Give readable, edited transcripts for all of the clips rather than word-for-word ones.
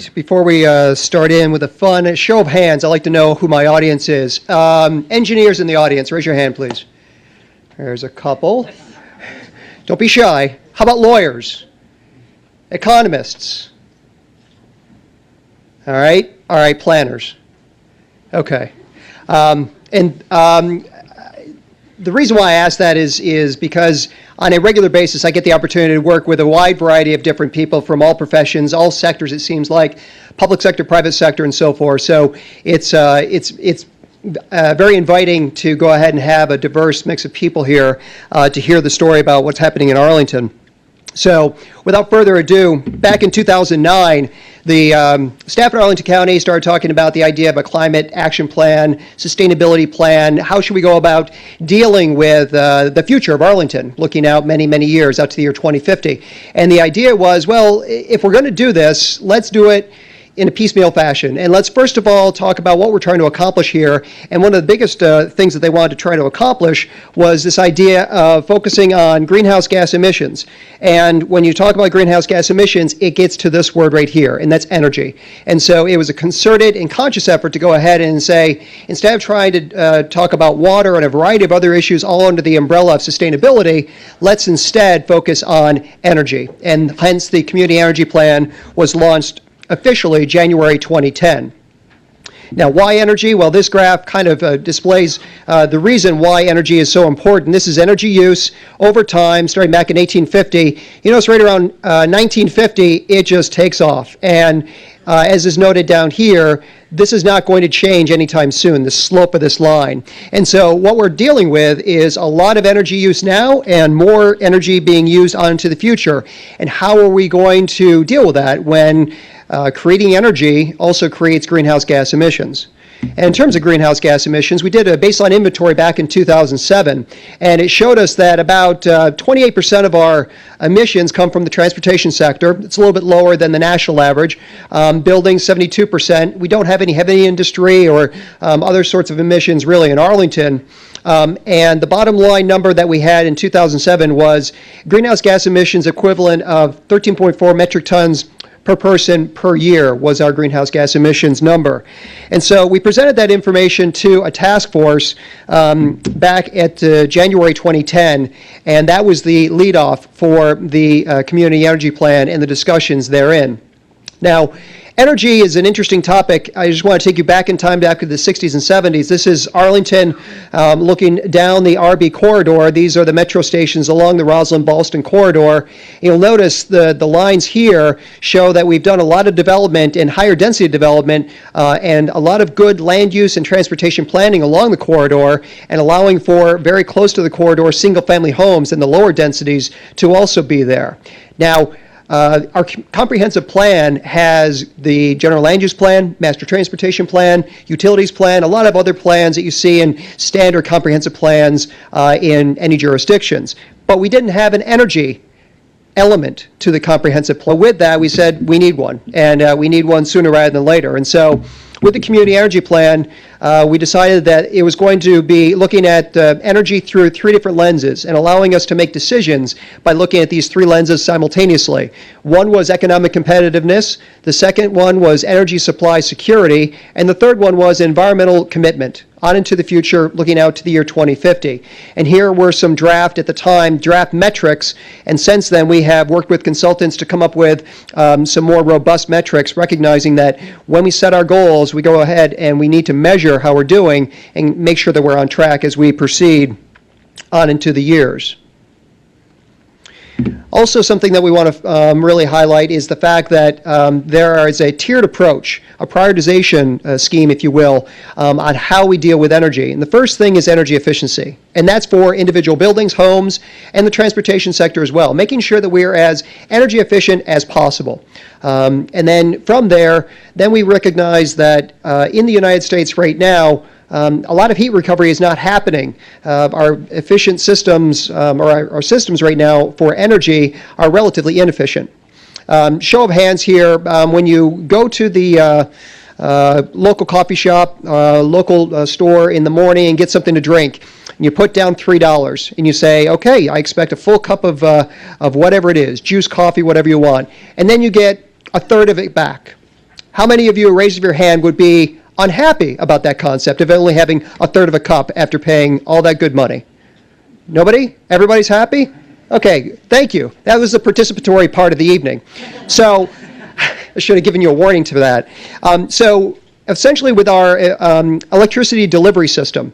right, before we start in with a fun show of hands, I'd like to know who my audience is. Engineers in the audience, raise your hand, please. There's a couple. Don't be shy. How about lawyers? Economists? All right, planners. Okay. The reason why I ask that is because on a regular basis, I get the opportunity to work with a wide variety of different people from all professions, all sectors, it seems like, public sector, private sector, and so forth. So it's very inviting to go ahead and have a diverse mix of people here to hear the story about what's happening in Arlington. So without further ado, back in 2009, the staff at Arlington County started talking about the idea of a climate action plan, sustainability plan. How should we go about dealing with the future of Arlington, looking out many, many years, out to the year 2050? And the idea was, well, if we're going to do this, let's do it in a piecemeal fashion. And let's first of all talk about what we're trying to accomplish here. And one of the biggest things that they wanted to try to accomplish was this idea of focusing on greenhouse gas emissions. And when you talk about greenhouse gas emissions, it gets to this word right here, and that's energy. And so it was a concerted and conscious effort to go ahead and say, instead of trying to talk about water and a variety of other issues all under the umbrella of sustainability, let's instead focus on energy. And hence the Community Energy Plan was launched officially January 2010. Now, why energy? Well, this graph kind of displays the reason why energy is so important. This is energy use over time, starting back in 1850. You notice right around 1950, it just takes off. And as is noted down here, this is not going to change anytime soon, the slope of this line. And so what we're dealing with is a lot of energy use now and more energy being used on into the future. And how are we going to deal with that when creating energy also creates greenhouse gas emissions? And in terms of greenhouse gas emissions, we did a baseline inventory back in 2007, and it showed us that about 28% of our emissions come from the transportation sector. It's a little bit lower than the national average. Buildings, 72%. We don't have any heavy industry or other sorts of emissions really in Arlington. And the bottom line number that we had in 2007 was greenhouse gas emissions equivalent of 13.4 metric tons per person per year was our greenhouse gas emissions number. And so we presented that information to a task force back at January 2010, and that was the leadoff for the Community Energy Plan and the discussions therein. Now, energy is an interesting topic. I just want to take you back in time, back to the 60s and 70s. This is Arlington looking down the RB corridor. These are the metro stations along the Roslyn-Ballston corridor. You'll notice the lines here show that we've done a lot of development and higher density development and a lot of good land use and transportation planning along the corridor and allowing for very close to the corridor single-family homes in the lower densities to also be there. Now, our comprehensive plan has the general land use plan, master transportation plan, utilities plan, a lot of other plans that you see in standard comprehensive plans in any jurisdictions. But we didn't have an energy element to the comprehensive plan. With that, we said we need one, and we need one sooner rather than later. And so with the Community Energy Plan, we decided that it was going to be looking at energy through three different lenses and allowing us to make decisions by looking at these three lenses simultaneously. One was economic competitiveness, the second one was energy supply security, and the third one was environmental commitment on into the future, looking out to the year 2050. And here were some draft metrics, and since then we have worked with consultants to come up with some more robust metrics, recognizing that when we set our goals, we go ahead and we need to measure how we're doing and make sure that we're on track as we proceed on into the years. Also, something that we want to really highlight is the fact that there is a tiered approach, a prioritization scheme, if you will, on how we deal with energy. And the first thing is energy efficiency, and that's for individual buildings, homes, and the transportation sector as well, making sure that we are as energy efficient as possible. And then from there, then we recognize that in the United States right now, a lot of heat recovery is not happening. Our efficient systems, or our systems right now for energy are relatively inefficient. Show of hands here, when you go to the local coffee shop, local store in the morning and get something to drink, and you put down $3 and you say, okay, I expect a full cup of whatever it is, juice, coffee, whatever you want, and then you get a third of it back. How many of you, a raise of your hand, would be unhappy about that concept of only having a third of a cup after paying all that good money? Nobody? Everybody's happy? Okay, thank you. That was the participatory part of the evening. So I should have given you a warning to that. So essentially with our electricity delivery system,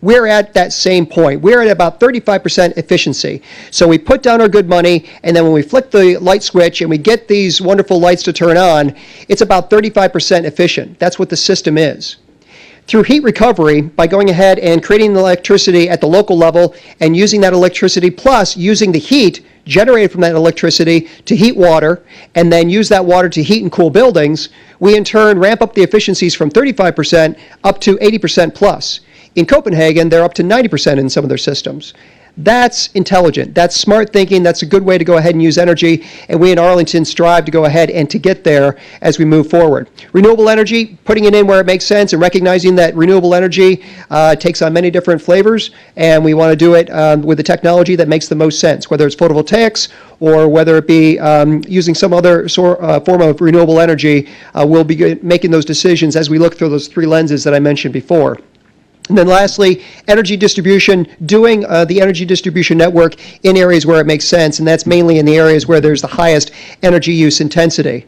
we're at that same point. We're at about 35% efficiency. So we put down our good money, and then when we flick the light switch and we get these wonderful lights to turn on, it's about 35% efficient. That's what the system is. Through heat recovery, by going ahead and creating the electricity at the local level and using that electricity plus using the heat generated from that electricity to heat water and then use that water to heat and cool buildings, we in turn ramp up the efficiencies from 35% up to 80% plus. In Copenhagen, they're up to 90% in some of their systems. That's intelligent. That's smart thinking. That's a good way to go ahead and use energy. And we in Arlington strive to go ahead and to get there as we move forward. Renewable energy, putting it in where it makes sense and recognizing that renewable energy takes on many different flavors. And we want to do it with the technology that makes the most sense, whether it's photovoltaics or whether it be using some other form of renewable energy. We'll be making those decisions as we look through those three lenses that I mentioned before. And then lastly, energy distribution, doing the energy distribution network in areas where it makes sense, and that's mainly in the areas where there's the highest energy use intensity.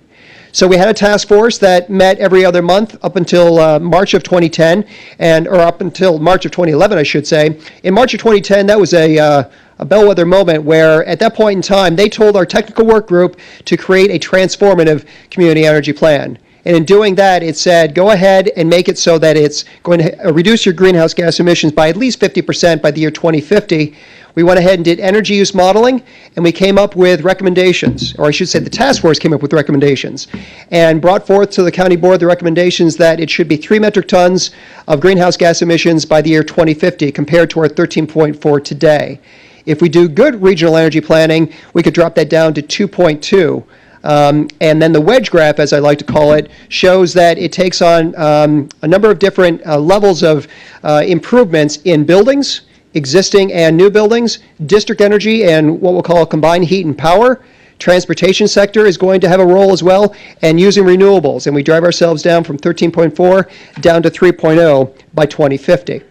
So we had a task force that met every other month up until March of 2010, or up until March of 2011, I should say. In March of 2010, that was a bellwether moment where at that point in time, they told our technical work group to create a transformative community energy plan. And in doing that, it said, go ahead and make it so that it's going to reduce your greenhouse gas emissions by at least 50% by the year 2050. We went ahead and did energy use modeling, and we came up with recommendations, or I should say the task force came up with recommendations, and brought forth to the county board the recommendations that it should be 3 metric tons of greenhouse gas emissions by the year 2050 compared to our 13.4 today. If we do good regional energy planning, we could drop that down to 2.2. And then the wedge graph, as I like to call it, shows that it takes on a number of different levels of improvements in buildings, existing and new buildings, district energy, and what we'll call combined heat and power. Transportation sector is going to have a role as well, and using renewables. And we drive ourselves down from 13.4 down to 3.0 by 2050.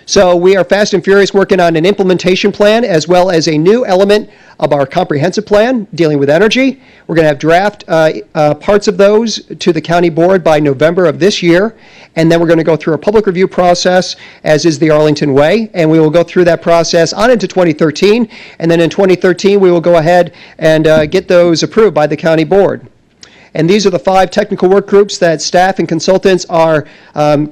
So we are fast and furious working on an implementation plan as well as a new element of our comprehensive plan dealing with energy. We're going to have draft parts of those to the county board by November of this year, and then we're going to go through a public review process, as is the Arlington way, and we will go through that process on into 2013, and then in 2013 we will go ahead and get those approved by the county board. And these are the 5 technical work groups that staff and consultants are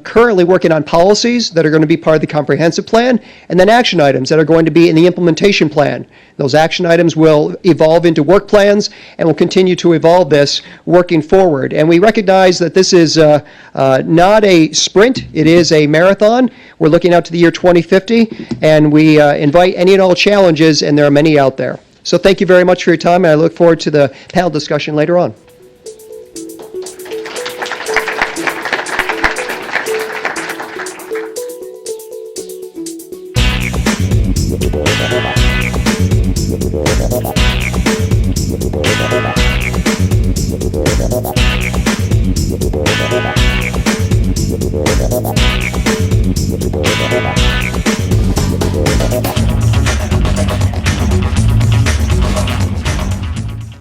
currently working on policies that are going to be part of the comprehensive plan, and then action items that are going to be in the implementation plan. Those action items will evolve into work plans, and we'll continue to evolve this working forward. And we recognize that this is not a sprint, it is a marathon. We're looking out to the year 2050, and we invite any and all challenges, and there are many out there. So thank you very much for your time, and I look forward to the panel discussion later on. Bye.